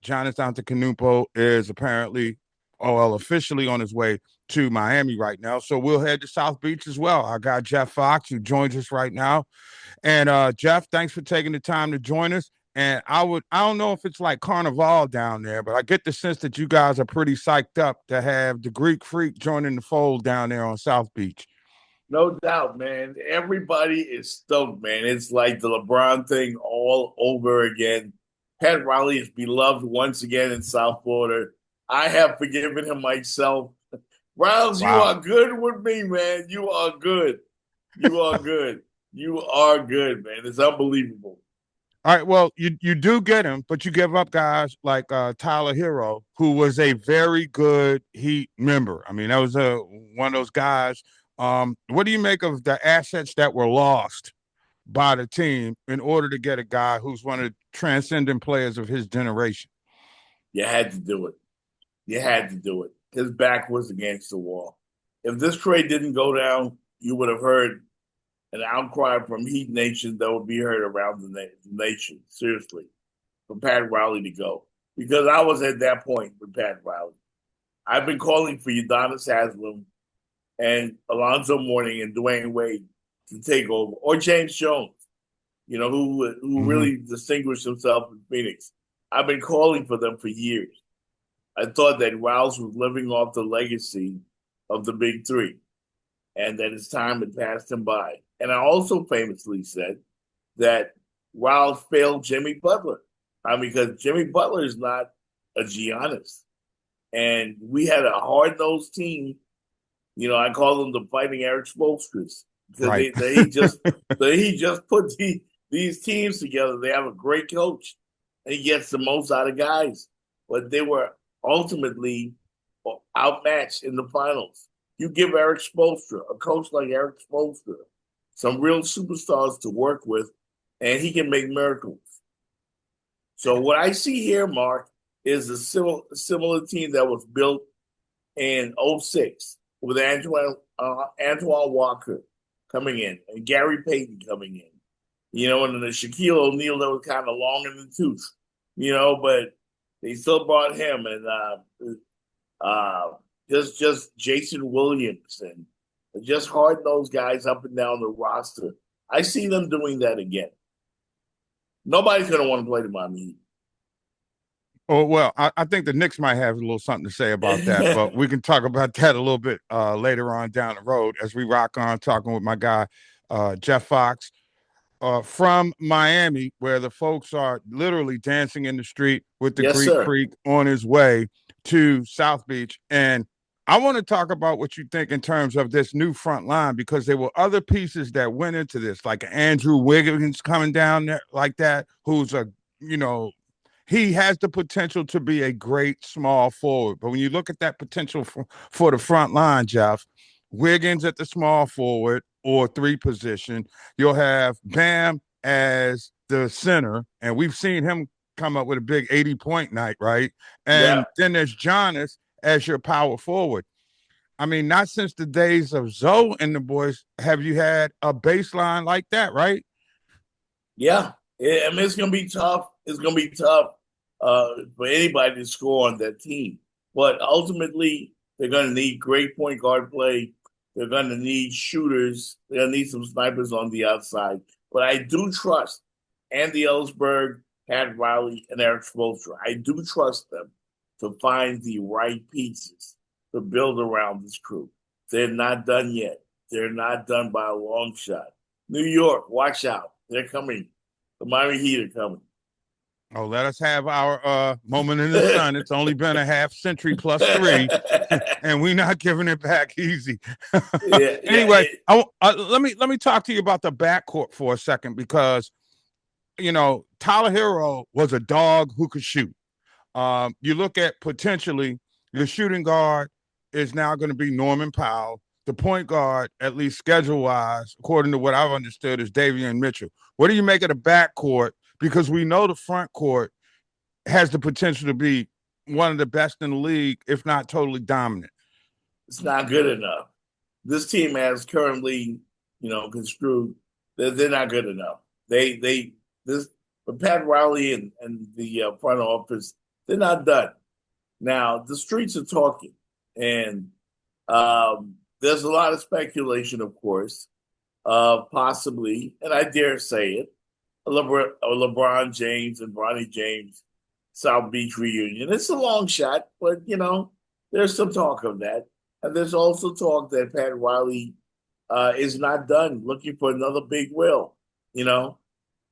Giannis Antetokounmpo is apparently, officially on his way to Miami right now. So we'll head to South Beach as well. I got Jeff Fox who joins us right now. And Jeff, thanks for taking the time to join us. And I don't know if it's like Carnival down there, but I get the sense that you guys are pretty psyched up to have the Greek Freak joining the fold down there on South Beach. No doubt, man. Everybody is stoked, man. It's like the LeBron thing all over again. Pat Riley is beloved once again in South Florida. I have forgiven him myself. Riles, you Wow. are good with me, man. You are good. You are good. You are good, man. It's unbelievable. All right. Well, you do get him, but you give up guys like Tyler Hero, who was a very good Heat member. I mean, that was one of those guys. What do you make of the assets that were lost by the team in order to get a guy who's one of the transcendent players of his generation? You had to do it. You had to do it. His back was against the wall. If this trade didn't go down, you would have heard an outcry from Heat Nation that would be heard around the nation, seriously, for Pat Riley to go. Because I was at that point with Pat Riley. I've been calling for Udonis Haslem and Alonzo Mourning and Dwayne Wade to take over, or James Jones, who Mm-hmm. really distinguished himself in Phoenix. I've been calling for them for years. I thought that Riles was living off the legacy of the big three and that his time had passed him by. And I also famously said that Riles failed Jimmy Butler. Because Jimmy Butler is not a Giannis. And we had a hard-nosed team. I call them the Fighting Eric Spoelstras because Right. he just put these teams together. They have a great coach, and he gets the most out of guys. But they were ultimately outmatched in the finals. You give Eric Spoelstra, a coach like Eric Spoelstra, some real superstars to work with, and he can make miracles. So what I see here, Mark, is a similar team that was built in '06 with Antoine Walker coming in and Gary Payton coming in. And then the Shaquille O'Neal that was kind of long in the tooth, but they still brought him and just Jason Williams and just hard those guys up and down the roster. I see them doing that again. Nobody's going to want to play the Miami Oh, well, I think the Knicks might have a little something to say about that, Heat. but we can talk about that a little bit later on down the road as we rock on talking with my guy, Jeff Fox, from Miami, where the folks are literally dancing in the street with the Yes, Greek sir. Freak on his way to South Beach. And I want to talk about what you think in terms of this new front line, because there were other pieces that went into this, like Andrew Wiggins coming down there like that, who's you know, he has the potential to be a great small forward. But when you look at that potential for the front line, Jeff, Wiggins at the small forward or three position, you'll have Bam as the center, and we've seen him come up with a big 80-point night, right? Yeah. And then there's Giannis as your power forward. I mean, not since the days of Zoe and the boys have you had a baseline like that, right? Yeah. I mean, it's going to be tough. It's going to be tough for anybody to score on that team. But ultimately, they're going to need great point guard play. They're going to need shooters. They're going to need some snipers on the outside. But I do trust Andy Ellsberg, Pat Riley, and Eric Spoelstra. I do trust them to find the right pieces to build around this crew. They're not done yet. They're not done by a long shot. New York, watch out. They're coming. The Miami Heat are coming. Oh, let us have our moment in the sun. It's only been a half century plus three, and we're not giving it back easy. Yeah, yeah. Anyway, let me talk to you about the backcourt for a second, because Tyler Hero was a dog who could shoot. You look at potentially your shooting guard is now going to be Norman Powell. The point guard, at least schedule wise, according to what I've understood, is Davion Mitchell. What do you make of the backcourt? Because we know the front court has the potential to be one of the best in the league, if not totally dominant. It's not good enough. This team has currently, construed. They're not good enough. They this, but Pat Riley and the front office They're not done. Now the streets are talking, and there's a lot of speculation, of course, possibly, and I dare say it, LeBron James and Bronny James South Beach reunion. It's a long shot, but there's some talk of that, and there's also talk that Pat Riley is not done looking for another big whale. If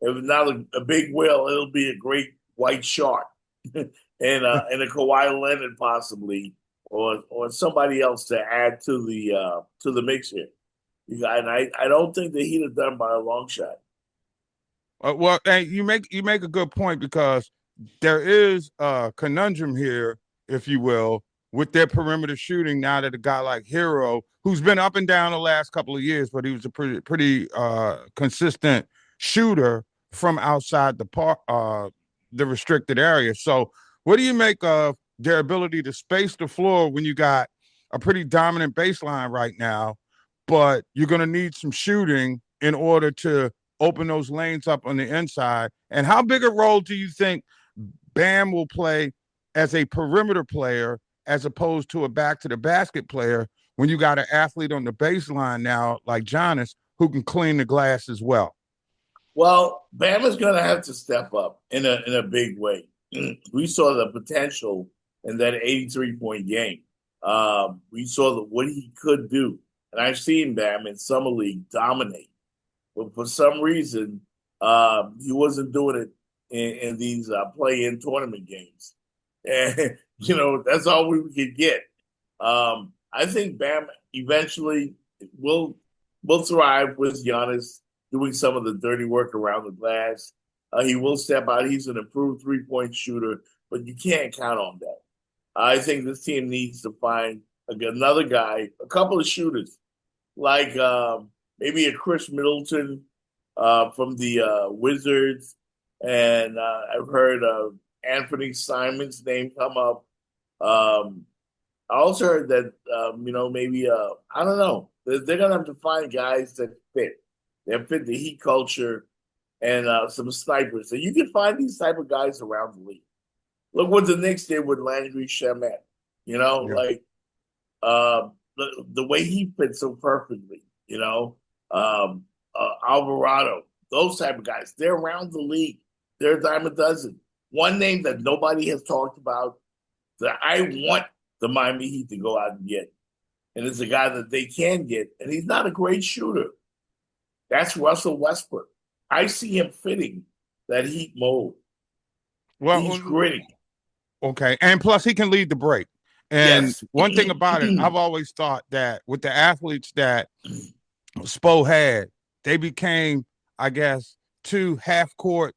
not a big whale, it'll be a great white shark, and a Kawhi Leonard possibly, or somebody else to add to the mix here. And I don't think the Heat are done by a long shot. Well, and you make a good point because there is a conundrum here, if you will, with their perimeter shooting. Now that a guy like Hero, who's been up and down the last couple of years, but he was a pretty consistent shooter from outside the restricted area. So, what do you make of their ability to space the floor when you got a pretty dominant baseline right now, but you're going to need some shooting in order to open those lanes up on the inside? And how big a role do you think Bam will play as a perimeter player as opposed to a back to the basket player when you got an athlete on the baseline now like Giannis who can clean the glass as well? Well, Bam is going to have to step up in a big way. We saw the potential in that 83-point game. We saw what he could do, and I've seen Bam in summer league dominate. But for some reason, he wasn't doing it in these play-in tournament games. And, that's all we could get. I think Bam eventually will thrive with Giannis doing some of the dirty work around the glass. He will step out. He's an improved three-point shooter, but you can't count on that. I think this team needs to find another guy, a couple of shooters, like maybe a Chris Middleton from the Wizards, and I've heard Anthony Simon's name come up. I also heard that maybe I don't know. They're gonna have to find guys that fit. That fit the Heat culture and some snipers. So you can find these type of guys around the league. Look what the Knicks did with Landry Shamet. Like the way he fits so perfectly. Alvarado, those type of guys. They're around the league. They're a dime a dozen. One name that nobody has talked about that I want the Miami Heat to go out and get, and it's a guy that they can get, and he's not a great shooter. That's Russell Westbrook. I see him fitting that Heat mold. Well, he's gritty. Okay, and plus he can lead the break. And yes. One thing about it, I've always thought that with the athletes that Spo had, they became, I guess, too half-court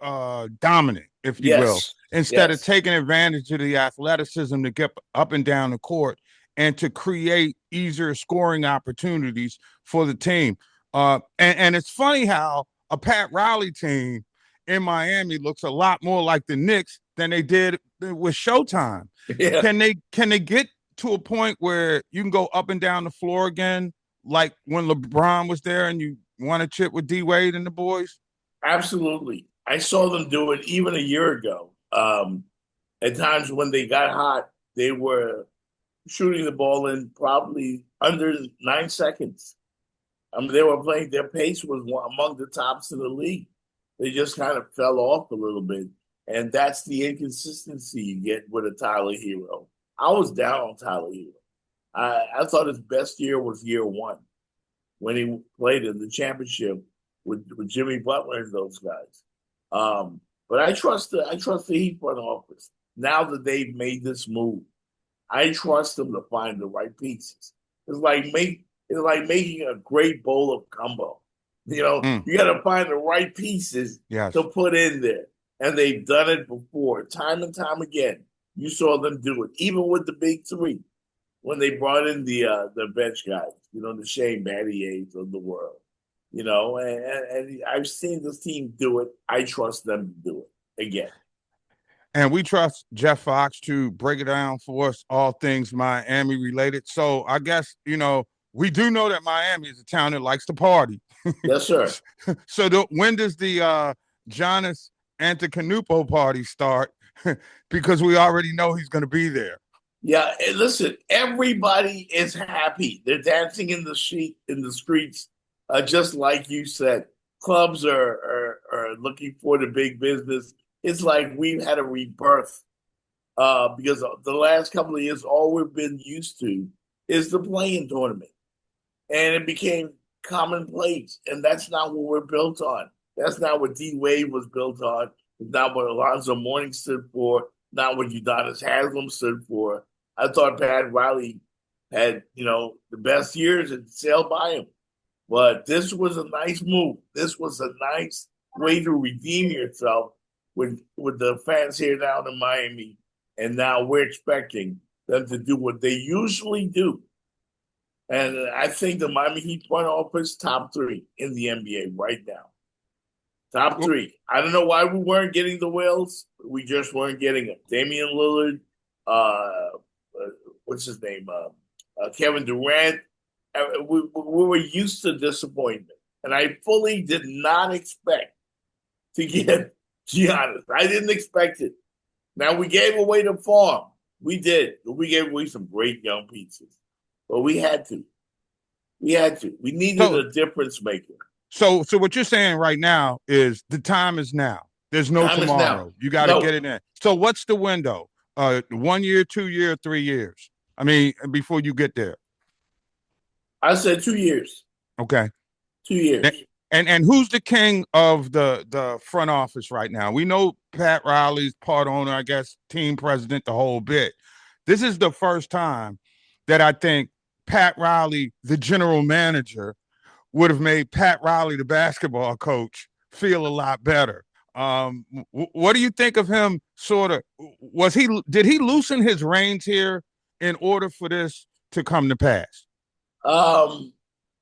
dominant, if you will, instead of taking advantage of the athleticism to get up and down the court and to create easier scoring opportunities for the team. And it's funny how a Pat Riley team in Miami looks a lot more like the Knicks than they did with Showtime. Yeah. Can they get to a point where you can go up and down the floor again, like when LeBron was there and you won a chip with D Wade and the boys? Absolutely. I saw them do it even a year ago. At times when they got hot, they were shooting the ball in probably under 9 seconds. They were playing, their pace was among the tops in the league. They just kind of fell off a little bit. And that's the inconsistency you get with a Tyler Hero. I was down on Tyler Hero. I thought his best year was year one when he played in the championship with Jimmy Butler and those guys. But I trust the Heat front office. Now that they've made this move, I trust them to find the right pieces. It's like making a great bowl of gumbo. You got to find the right pieces to put in there. And they've done it before, time and time again. You saw them do it, even with the big three, when they brought in the bench guys, the Shane Battiers of the world. And I've seen this team do it. I trust them to do it again. And we trust Jeff Fox to break it down for us, all things Miami related. So I guess, we do know that Miami is a town that likes to party. Yes, sir. So when does the Giannis Antetokounmpo party start? because we already know he's going to be there. Yeah, and listen, everybody is happy. They're dancing in the streets, just like you said. Clubs are looking for the big business. It's like we've had a rebirth because the last couple of years, all we've been used to is the playing tournament, and it became commonplace. And that's not what we're built on. That's not what D Wade was built on. It's not what Alonzo Mourning stood for. Not what Udonis Haslam stood for. I thought Pat Riley had, the best years and sailed by him. But this was a nice move. This was a nice way to redeem yourself with the fans here down in Miami. And now we're expecting them to do what they usually do. And I think the Miami Heat front office top 3 in the NBA right now. Top 3. I don't know why we weren't getting the whales. We just weren't getting them. Damian Lillard, what's his name? Kevin Durant. We were used to disappointment. And I fully did not expect to get Giannis. I didn't expect it. Now, we gave away the farm. We did. We gave away some great young pieces. But we had to. We had to. We needed a difference maker. So what you're saying right now is the time is now. There's no tomorrow. You got to get it in. So what's the window? 1 year, 2 year, 3 years? I mean, before you get there. I said 2 years. Okay. 2 years. And who's the king of the front office right now? We know Pat Riley's part owner, I guess, team president, the whole bit. This is the first time that I think Pat Riley, the general manager, would have made Pat Riley, the basketball coach, feel a lot better. What do you think of him? Did he loosen his reins here in order for this to come to pass?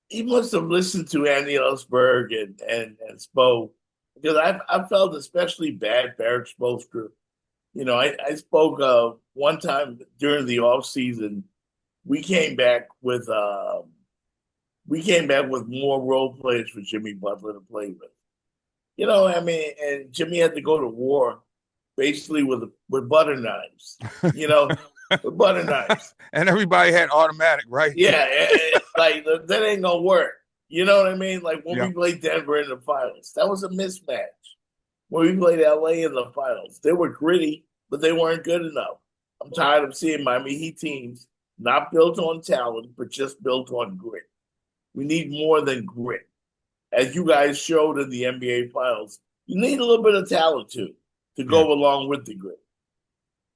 He must have listened to Andy Ellsberg and Spo, because I felt especially bad Barrett Spoelstra. I spoke one time during the off season. We came back with more role players for Jimmy Butler to play with. And Jimmy had to go to war basically with butter knives. With butter knives. And everybody had automatic, right? Yeah, like that ain't gonna work. You know what I mean? Like when we played Denver in the finals, that was a mismatch. When we played LA in the finals, they were gritty, but they weren't good enough. I'm tired of seeing Miami Heat teams not built on talent, but just built on grit. We need more than grit. As you guys showed in the NBA finals, you need a little bit of talent too to go along with the grit.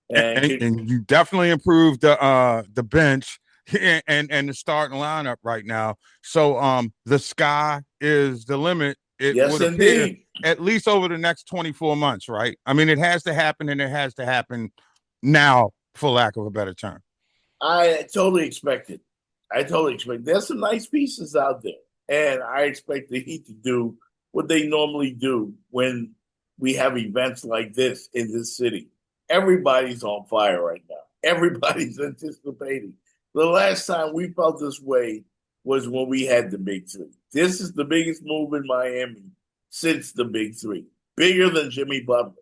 And you definitely improved the bench and the starting lineup right now. So the sky is the limit. It yes, would indeed. appear, at least over the next 24 months, right? I mean, it has to happen, and it has to happen now, for lack of a better term. I totally expect it. There's some nice pieces out there, and I expect the Heat to do what they normally do when we have events like this in this city. Everybody's on fire right now. Everybody's anticipating. The last time we felt this way was when we had the Big Three. This is the biggest move in Miami since the Big Three. Bigger than Jimmy Butler.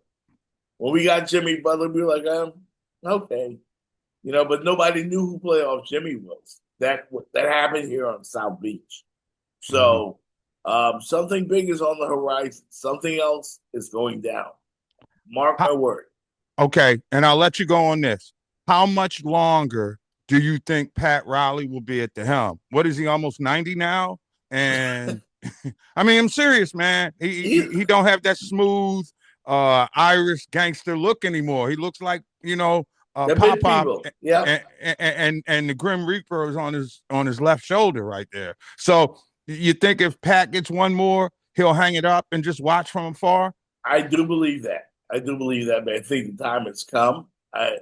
When we got Jimmy Butler, we were like, okay. But nobody knew who playoff Jimmy was. That happened here on South Beach. So something big is on the horizon. Something else is going down. Mark my word. Okay, and I'll let you go on this. How much longer do you think Pat Riley will be at the helm? What is he, almost 90 now? And I mean, I'm serious, man. He don't have that smooth Irish gangster look anymore. He looks like, Pop. Yeah. And the Grim Reaper is on his left shoulder right there. So you think if Pat gets one more, he'll hang it up and just watch from afar? I do believe that. But I think the time has come. I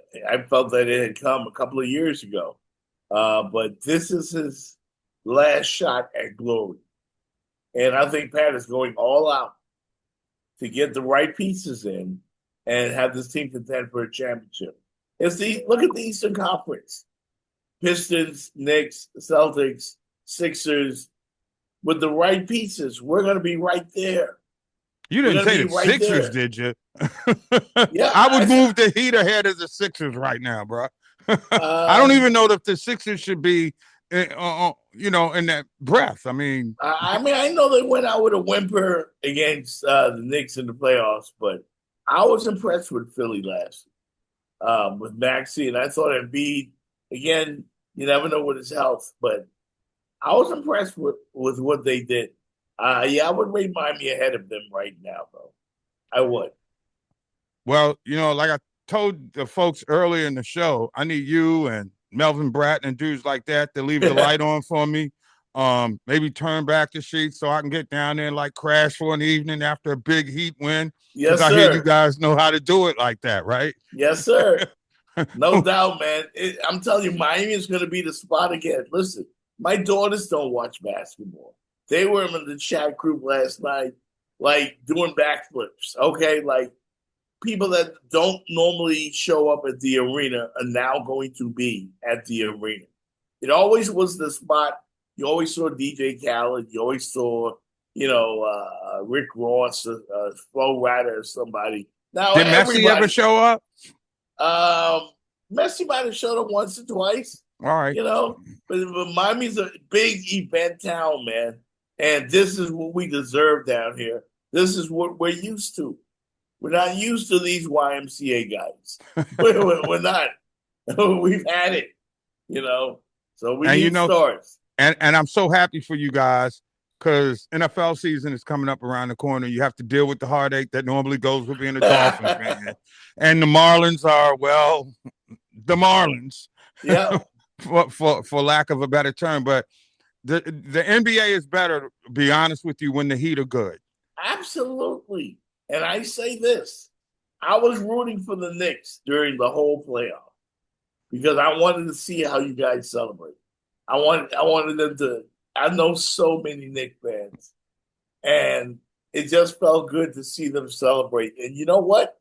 felt that it had come a couple of years ago. But this is his last shot at glory. And I think Pat is going all out to get the right pieces in and have this team contend for a championship. Look at the Eastern Conference. Pistons, Knicks, Celtics, Sixers. With the right pieces, we're going to be right there. You We're didn't gonna say be the right Sixers, there. did you? Yeah, I would move the Heat ahead of the Sixers right now, bro. I don't even know if the Sixers should be, in that breath. I mean, I know they went out with a whimper against the Knicks in the playoffs, but I was impressed with Philly last with Maxey, and I thought Embiid again. You never know with his health, but I was impressed with what they did. Yeah, I would rate Miami ahead of them right now, though. I would. well, like I told the folks earlier in the show, I need you and Melvin Bratton and dudes like that to leave the light on for me. Maybe turn back the sheets so I can get down there and like crash for an evening after a big Heat win. Because Yes, I hear you sir. guys know how to do it like that, right? Yes, sir. No doubt, man. I'm telling you, Miami is going to be the spot again. Listen, my daughters don't watch basketball. They were in the chat group last night, like doing backflips. Okay, like people that don't normally show up at the arena are now going to be at the arena. It always was the spot. You always saw DJ Khaled. You always saw, Rick Ross, Flo Rida, or somebody. Now Did Messi ever everybody. show up? Messi might have showed up once or twice, All right. but Miami's a big event town, man. And this is what we deserve down here. This is what we're used to. We're not used to these YMCA guys. We're not. We've had it, So we And need stars. and I'm so happy for you guys because NFL season is coming up around the corner. You have to deal with the heartache that normally goes with being a Dolphins fan. And the Marlins are, well, the Marlins. Yeah. for lack of a better term. But the NBA is better, to be honest with you, when the Heat are good. Absolutely. And I say this. I was rooting for the Knicks during the whole playoff because I wanted to see how you guys celebrate. I wanted them to. I know so many Knicks fans, and it just felt good to see them celebrate. And you know what?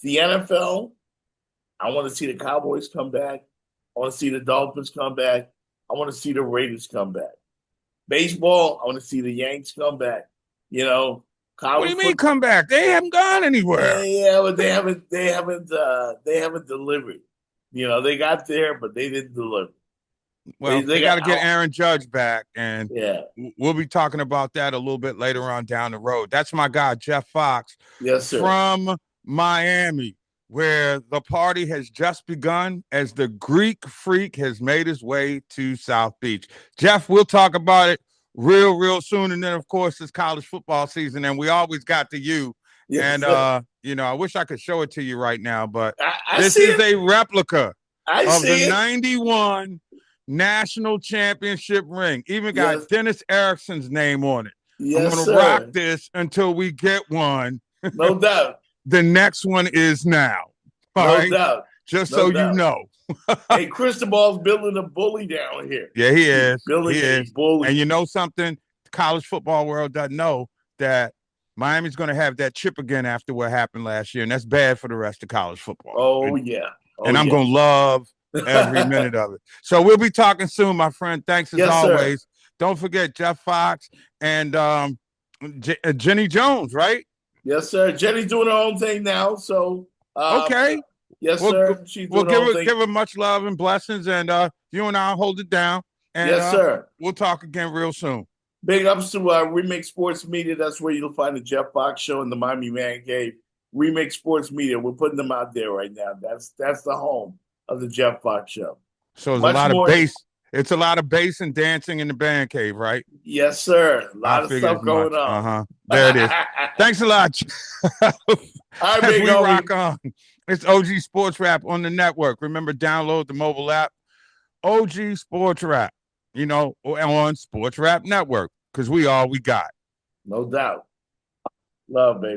The NFL, I want to see the Cowboys come back. I want to see the Dolphins come back. I want to see the Raiders come back. Baseball, I want to see the Yanks come back. What do you mean come back? They haven't gone anywhere. Yeah, but they haven't delivered. They got there, but they didn't deliver. Well, they got to get Aaron Judge back, and yeah, we'll be talking about that a little bit later on down the road. That's my guy, Jeff Fox, yes, sir. From Miami, where the party has just begun as the Greek Freak has made his way to South Beach. Jeff, we'll talk about it real soon. And then, of course, it's college football season, and we always got to you. Yes, and, I wish I could show it to you right now, but this is a replica of the 91 national championship ring. Even got Dennis Erickson's name on it. Yes, I'm going to rock this until we get one. No doubt. The next one is now. No doubt. Just so you know. Hey, Cristobal's building a bully down here. Yeah, he is. He's building a bully. And you know something? The college football world doesn't know that Miami's going to have that chip again after what happened last year, and that's bad for the rest of college football. Oh, yeah. And I'm going to love every minute of it. So we'll be talking soon, my friend. Thanks as always. Sir. Don't forget Jeff Fox and Jenny Jones, right? Yes, sir. Jenny's doing her own thing now. So okay. Yes, sir. She's doing give her much love and blessings, and you and I'll hold it down. And, yes, sir. We'll talk again real soon. Big ups to Remix Sports Media. That's where you'll find the Jeff Fox Show in the Miami Man Cave. Remix Sports Media. We're putting them out there right now. That's the home of the Jeff Fox Show. So it's a lot of bass. It's a lot of bass and dancing in the band cave, right? Yes, sir. A lot of stuff going on. There it is. Thanks a lot. All right, big we rock on. It's OG Sports Rap on the network. Remember, download the mobile app, OG Sports Rap, on Sports Rap Network, because we all we got. No doubt. Love, baby.